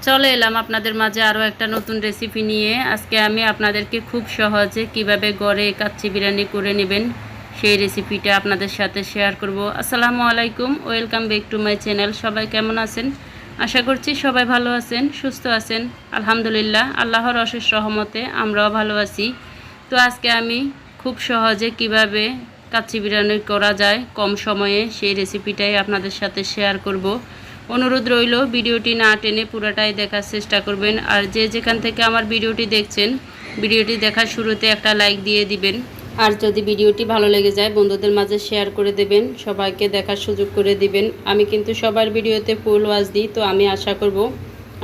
চলে এলাম আপনাদের মাঝে আরও একটা নতুন রেসিপি নিয়ে। আজকে আমি আপনাদেরকে খুব সহজে কিভাবে ঘরে কাচ্চি বিরিয়ানি করে নেবেন সেই রেসিপিটা আপনাদের সাথে শেয়ার করব। আসসালামু আলাইকুম, welcome back to my channel. সবাই কেমন আছেন? আশা করছি সবাই ভালো আছেন, সুস্থ আছেন। আলহামদুলিল্লাহ, আল্লাহর অশেষ রহমতে আমরাও ভালো আছি। তো আজকে আমি খুব সহজে কিভাবে কাচ্চি বিরিয়ানি করা যায় কম সময়ে সেই রেসিপিটাই আপনাদের সাথে শেয়ার করব। অনুরোধ রইল ভিডিওটি না টেনে পুরোটাই দেখার চেষ্টা করবেন। আর যে যেখান থেকে আমার ভিডিওটি দেখছেন, ভিডিওটি দেখার শুরুতে একটা লাইক দিয়ে দিবেন। আর যদি ভিডিওটি ভালো লেগে যায় বন্ধুদের মাঝে শেয়ার করে দেবেন, সবাইকে দেখার সুযোগ করে দিবেন। আমি কিন্তু সবার ভিডিওতে ফুল ওয়াচ দিই, তো আমি আশা করব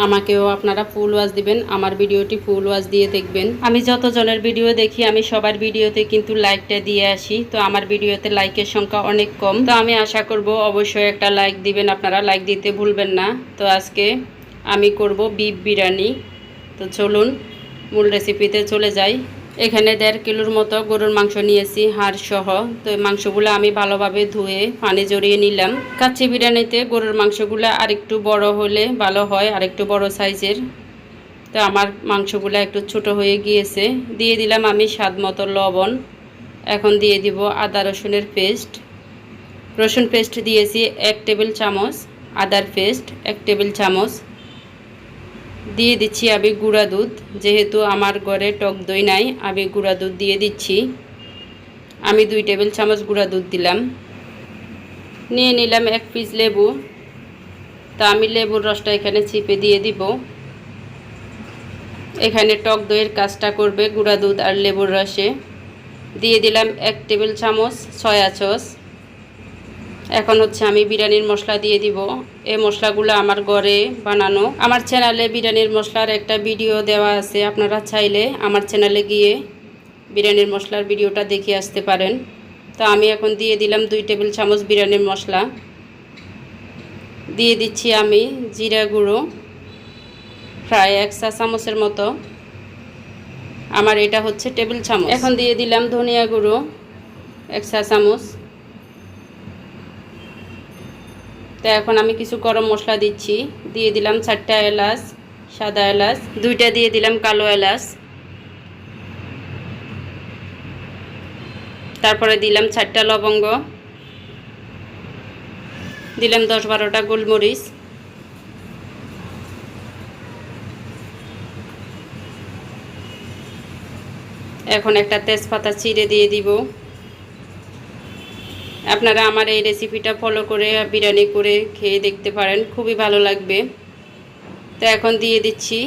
আমাকেও আপনারা ফুল ওয়াচ দিবেন, আমার ভিডিওটি ফুল ওয়াচ দিয়ে দেখবেন। আমি যতজনের ভিডিও দেখি আমি সবার ভিডিওতে কিন্তু লাইকটা দিয়ে আসি, তো আমার ভিডিওতে লাইকের সংখ্যা অনেক কম। তো আমি আশা করব অবশ্যই একটা লাইক দিবেন, আপনারা লাইক দিতে ভুলবেন না। তো আজকে আমি করব বিফ বিরিয়ানি। তো চলুন মূল রেসিপিতে চলে যাই। এখানে 1.5 কিলোর মতো গরুর মাংস নিয়েছি হাড় সহ। তো এই মাংসগুলো আমি ভালোভাবে ধুয়ে পানি জড়িয়ে নিলাম। কাচ্চি বিরিয়ানিতে গরুর মাংসগুলো আরেকটু বড় হলে ভালো হয়, আরেকটু বড় সাইজের। তো আমার মাংসগুলো একটু ছোট হয়ে গিয়েছে। দিয়ে দিলাম আমি স্বাদ মতো লবণ। এখন দিয়ে দিব আদা রসুনের পেস্ট। রসুন পেস্ট দিয়েছি 1 টেবিল চামচ, আদার পেস্ট 1 টেবিল চামচ। দিয়ে দিচ্ছি আমি গুঁড়া দুধ, যেহেতু আমার ঘরে টক দই নাই আমি গুঁড়া দুধ দিয়ে দিচ্ছি। আমি 2 টেবিল চামচ গুঁড়া দুধ দিলাম। নিয়ে নিলাম 1 পিস লেবু। তা আমি লেবুর রসটা এখানে চিপে দিয়ে দিব। এখানে টক দইয়ের কাজটা করবে গুঁড়া দুধ আর লেবুর রসে। দিয়ে দিলাম 1 টেবিল চামচ সয়া সস। এখন হচ্ছে আমি বিরিয়ানির মশলা দিয়ে দিব। এই মশলাগুলো আমার ঘরে বানানো। আমার চ্যানেলে বিরিয়ানির মশলার একটা ভিডিও দেওয়া আছে, আপনারা চাইলে আমার চ্যানেলে গিয়ে বিরিয়ানির মশলার ভিডিওটা দেখে আসতে পারেন। তো আমি এখন দিয়ে দিলাম 2 টেবিল চামচ বিরিয়ানির মশলা। দিয়ে দিচ্ছি আমি জিরা গুঁড়ো প্রায় 1 চা চামচের মতো, আমার এটা হচ্ছে টেবিল চামচ। এখন দিয়ে দিলাম ধনিয়া গুঁড়ো 1 চা চামচ। তো এখন আমি কিছু গরম মশলা দিচ্ছি। দিয়ে দিলাম 4টা এলাচ, সাদা এলাচ 2টা, দিয়ে দিলাম কালো এলাচ। তারপরে দিলাম 4টা লবঙ্গ, দিলাম 10-12টা গোলমরিচ। এখন একটা তেজপাতা চিড়ে দিয়ে দিব। আপনারা আমার এই রেসিপিটা ফলো করে বিরিয়ানি করে খেয়ে দেখতে পারেন, খুবই ভালো লাগবে। তো এখন দিয়ে দিচ্ছি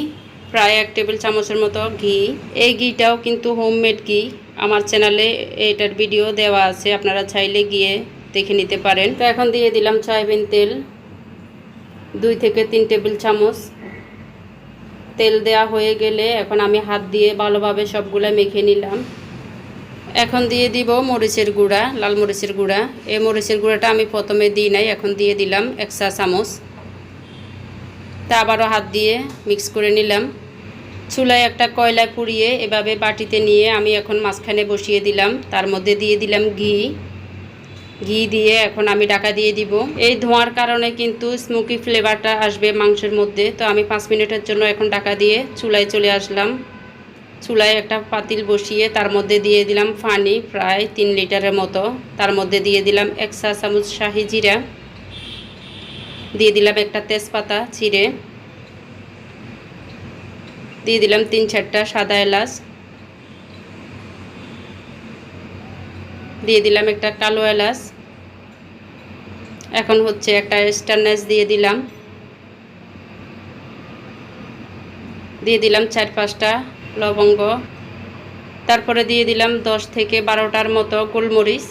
প্রায় 1 টেবিল চামচের মতো ঘি। এই ঘিটাও কিন্তু হোমমেড ঘি, আমার চ্যানেলে এটার ভিডিও দেওয়া আছে, আপনারা চাইলে গিয়ে দেখে নিতে পারেন। তো এখন দিয়ে দিলাম সয়াবিন তেল 2 থেকে 3 টেবিল চামচ। তেল দেওয়া হয়ে গেলে এখন আমি হাত দিয়ে ভালোভাবে সবগুলো মেখে নিলাম। এখন দিয়ে দিব মরিচের গুঁড়া, লাল মরিচের গুঁড়া। এই মরিচের গুঁড়াটা আমি প্রথমে দিই নাই, এখন দিয়ে দিলাম 1 চা চামচ। তা আবারও হাত দিয়ে মিক্স করে নিলাম। চুলায় একটা কয়লা পুড়িয়ে এভাবে বাটিতে নিয়ে আমি এখন মাঝখানে বসিয়ে দিলাম। তার মধ্যে দিয়ে দিলাম ঘি দিয়ে এখন আমি ঢাকা দিয়ে দিব। এই ধোঁয়ার কারণে কিন্তু স্মোকি ফ্লেভারটা আসবে মাংসের মধ্যে। তো আমি 5 মিনিটের জন্য এখন ঢাকা দিয়ে চুলায় চলে আসলাম। চুলায় একটা পাতিল বসিয়ে তার মধ্যে দিয়ে দিলাম পানি প্রায় 3 লিটারের মতো। তার মধ্যে দিয়ে দিলাম 1 চা চামচ শাহি জিরা, দিয়ে দিলাম একটা তেজপাতা চিড়ে, দিয়ে দিলাম 3-4টা সাদা এলাচ, দিয়ে দিলাম একটা কালো এলাচ। এখন হচ্ছে একটা স্টার আনিস দিয়ে দিলাম। দিয়ে দিলাম 4-5টা লবঙ্গ। তারপরে দিয়ে দিলাম 10 থেকে 12টার মতো গোলমরিচ।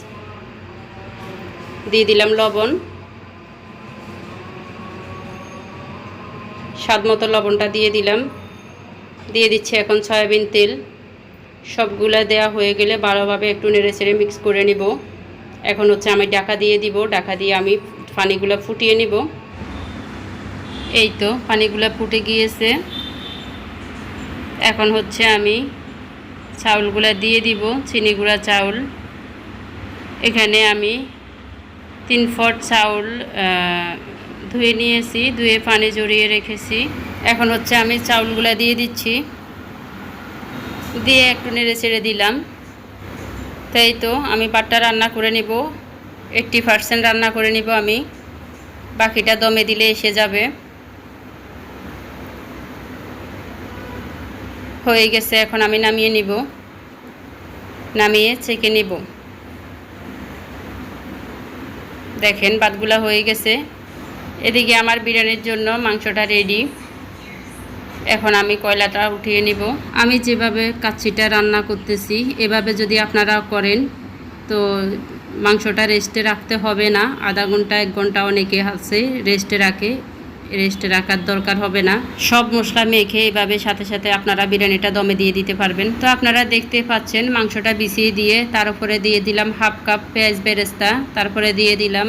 দিয়ে দিলাম লবণ, স্বাদ মতো লবণটা দিয়ে দিলাম। দিয়ে দিচ্ছি এখন সয়াবিন তেল। সবগুলা দেয়া হয়ে গেলে ভালোভাবে একটু নেড়েচেড়ে মিক্স করে নিব। এখন হচ্ছে আমি ঢাকা দিয়ে দিব। ঢাকা দিয়ে আমি পানিগুলো ফুটিয়ে নিব। এই তো পানিগুলো ফুটে গিয়েছে। এখন হচ্ছে আমি চাউলগুলো দিয়ে দিব, চিনি গুঁড়া চাউল। এখানে আমি 3 ফট চাউল ধুয়ে নিয়েছি, ধুয়ে পানি জড়িয়ে রেখেছি। এখন হচ্ছে আমি চাউলগুলা দিয়ে দিচ্ছি, দিয়ে একটু নেড়ে ছেড়ে দিলাম। তাই তো আমি পাটটা রান্না করে নিব, 80% রান্না করে নিব আমি, বাকিটা দমে দিলে এসে যাবে। হয়ে গেছে, এখন আমি নামিয়ে নিব, নামিয়ে ছেঁকে নিব। দেখেন ভাতগুলা হয়ে গেছে। এদিকে আমার বিরিয়ানির জন্য মাংসটা রেডি। এখন আমি কয়লাটা উঠিয়ে নিব। আমি যেভাবে কাচ্চিটা রান্না করতেছি এভাবে যদি আপনারা করেন তো মাংসটা রেস্টে রাখতে হবে না। আধা ঘন্টা 1 ঘন্টা অনেকে আছে রেস্টে রাখে, রেস্টে রাখার দরকার হবে না। সব মশলা মেখে এভাবে সাথে সাথে আপনারা বিরিয়ানিটা দমে দিয়ে দিতে পারবেন। তো আপনারা দেখতে পাচ্ছেন মাংসটা বিছিয়ে দিয়ে তার উপরে দিয়ে দিলাম 1/2 কাপ পেঁয়াজ বেরেস্তা, তারপরে দিয়ে দিলাম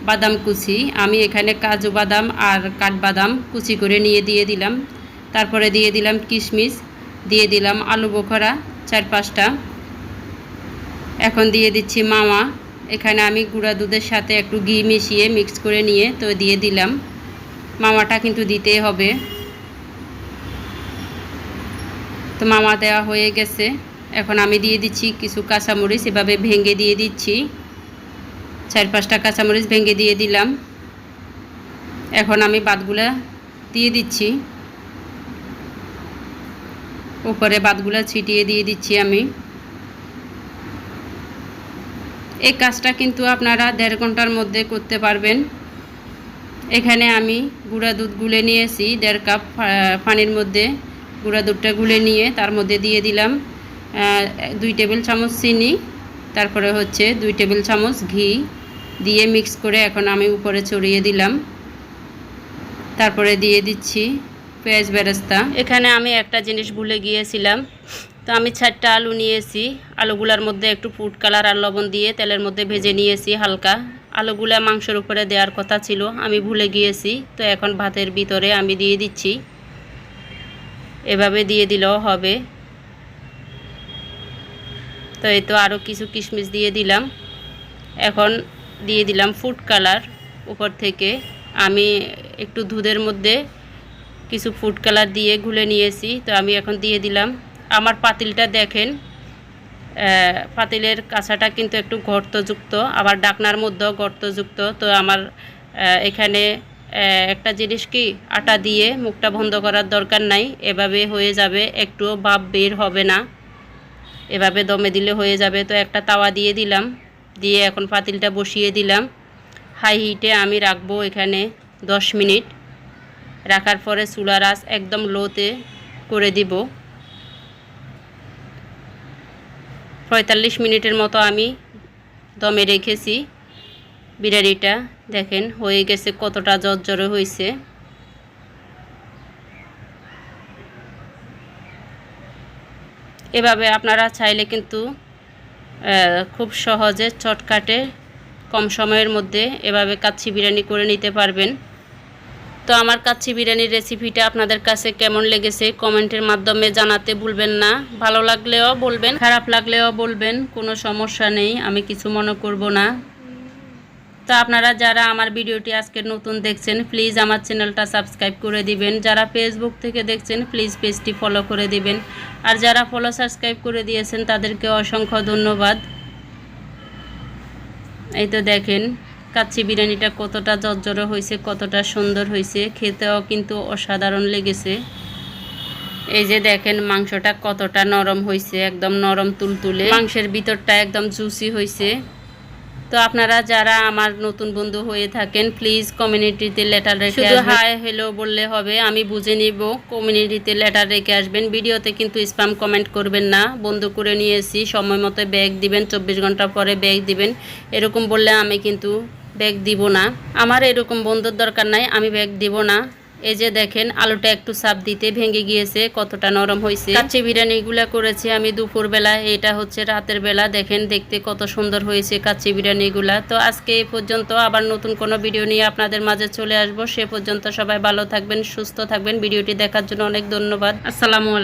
বাদাম কুচি। আমি এখানে কাজু বাদাম আর কাঠবাদাম কুচি করে নিয়ে দিয়ে দিলাম। তারপরে দিয়ে দিলাম কিশমিশ, দিয়ে দিলাম আলু বোখরা 4-5টা। এখন দিয়ে দিচ্ছি মাওয়া। এখানে আমি গুঁড়া দুধের সাথে একটু ঘি মিশিয়ে মিক্স করে নিয়ে তো দিয়ে দিলাম। মাওয়াটা কিন্তু দিতেই হবে। তো মাওয়া দেওয়া হয়ে গেছে। এখন আমি দিয়ে দিচ্ছি কিছু কাঁচামরিচ, এভাবে ভেঙে দিয়ে দিচ্ছি। 4-5টা কাঁচামরিচ ভেঙে দিয়ে দিলাম। এখন আমি ভাতগুলা দিয়ে দিচ্ছি, উপরে ভাতগুলা ছিটিয়ে দিয়ে দিচ্ছি আমি। এই কাজটা কিন্তু আপনারা 1.5 ঘন্টার মধ্যে করতে পারবেন। এখানে আমি গুঁড়া দুধ গুলে নিয়েছি 1.5 কাপ পানির মধ্যে। গুঁড়া দুধটা গুলে নিয়ে তার মধ্যে দিয়ে দিলাম 2 টেবিল চামচ চিনি, তারপরে হচ্ছে 2 টেবিল চামচ ঘি দিয়ে মিক্স করে এখন আমি উপরে ছড়িয়ে দিলাম। তারপরে দিয়ে দিচ্ছি পেঁয়াজ বেরেস্তা। এখানে আমি একটা জিনিস ভুলে গিয়েছিলাম, তো আমি 4টা আলু নিয়েছি। আলুগুলার মধ্যে একটু ফুড কালার আর লবণ দিয়ে তেলের মধ্যে ভেজে নিয়েছি হালকা। আলুগুলা মাংসের উপরে দেওয়ার কথা ছিল, আমি ভুলে গিয়েছি। তো এখন ভাতের ভিতরে আমি দিয়ে দিচ্ছি, এভাবে দিয়ে দিলেও হবে। তো এই তো আরও কিছু কিশমিশ দিয়ে দিলাম। এখন দিয়ে দিলাম ফুড কালার উপর থেকে। আমি একটু দুধের মধ্যে কিছু ফুড কালার দিয়ে গুলে নিয়েছি, তো আমি এখন দিয়ে দিলাম। আমার পাতিলটা দেখেন, পাতিলের কাছাটা কিন্তু একটু গর্তযুক্ত, আবার ডাকনার মধ্যেও গর্তযুক্ত। তো আমার এখানে একটা জিনিস কি, আটা দিয়ে মুখটা বন্ধ করার দরকার নাই, এভাবে হয়ে যাবে, একটুও ভাপ বের হবে না, এভাবে দমে দিলে হয়ে যাবে। তো একটা তাওয়া দিয়ে দিলাম, দিয়ে এখন পাতিলটা বসিয়ে দিলাম। হাই হিটে আমি রাখবো এখানে 10 মিনিট। রাখার পরে চুলার আঁচ একদম লোতে করে দিব। 45 মিনিটের মতো আমি দমে রেখেছি বিরিয়ানিটা। দেখেন হয়ে গেছে, কতটা ঝরঝরে হয়েছে। এভাবে আপনারা চাইলে কিন্তু খুব সহজে চটকাটে কম সময়ের মধ্যে এভাবে কাচ্চি বিরিয়ানি করে নিতে পারবেন। তো আমার কাচ্চি বিরিয়ানির রেসিপিটা আপনাদের কাছে কেমন লেগেছে কমেন্টের মাধ্যমে জানাতে ভুলবেন না। ভালো লাগলেও বলবেন, খারাপ লাগলেও বলবেন, কোনো সমস্যা নেই, আমি কিছু মনে করব না। তো আপনারা যারা আমার ভিডিওটি আজকে নতুন দেখছেন প্লিজ আমার চ্যানেলটা সাবস্ক্রাইব করে দিবেন। যারা ফেসবুক থেকে দেখছেন প্লিজ পেজটি ফলো করে দিবেন। আর যারা ফলো সাবস্ক্রাইব করে দিয়েছেন তাদেরকে অসংখ্য ধন্যবাদ। এই তো দেখেন কাচ্চি বিরিয়ানিটা কতটা ঝরঝরে হয়েছে, কতটা সুন্দর হয়েছে, খেতেও কিন্তু অসাধারণ লেগেছে। এই যে দেখেন মাংসটা কতটা নরম হয়েছে, একদম নরম তুলতুলে, মাংসের ভিতরটা একদম জুসি হয়েছে। তো আপনারা যারা আমার নতুন বন্ধু হয়ে থাকেন প্লিজ কমিউনিটিতে লেটার রেখে আসবেন। শুধু হাই হ্যালো বললে হবে, আমি বুঝে নিব। কমিউনিটিতে লেটার রেখে আসবেন, ভিডিওতে কিন্তু স্প্যাম কমেন্ট করবেন না। বন্ধু করে নিয়েছি, সময় মতো ব্যাগ দিবেন, 24 ঘন্টা পরে ব্যাগ দিবেন, এরকম বললে আমি কিন্তু ব্যাগ দিব না। আমার এরকম বন্ধুর দরকার নাই, আমি ব্যাগ দিব না। এই যে দেখেন আলুটা একটু চাপ দিতে ভেঙে গিয়েছে, কতটা নরম হয়েছে। কাচ্চি বিরিয়ানিগুলো করেছি আমি দুপুরবেলা, এটা হচ্ছে রাতের বেলা। দেখেন দেখতে কত সুন্দর হয়েছে কাচ্চি বিরিয়ানিগুলা। তো আজকে এই পর্যন্ত, আবার নতুন কোনো ভিডিও নিয়ে আপনাদের মাঝে চলে আসবো। সে পর্যন্ত সবাই ভালো থাকবেন, সুস্থ থাকবেন। ভিডিওটি দেখার জন্য অনেক ধন্যবাদ। আসসালামু আলাইকুম।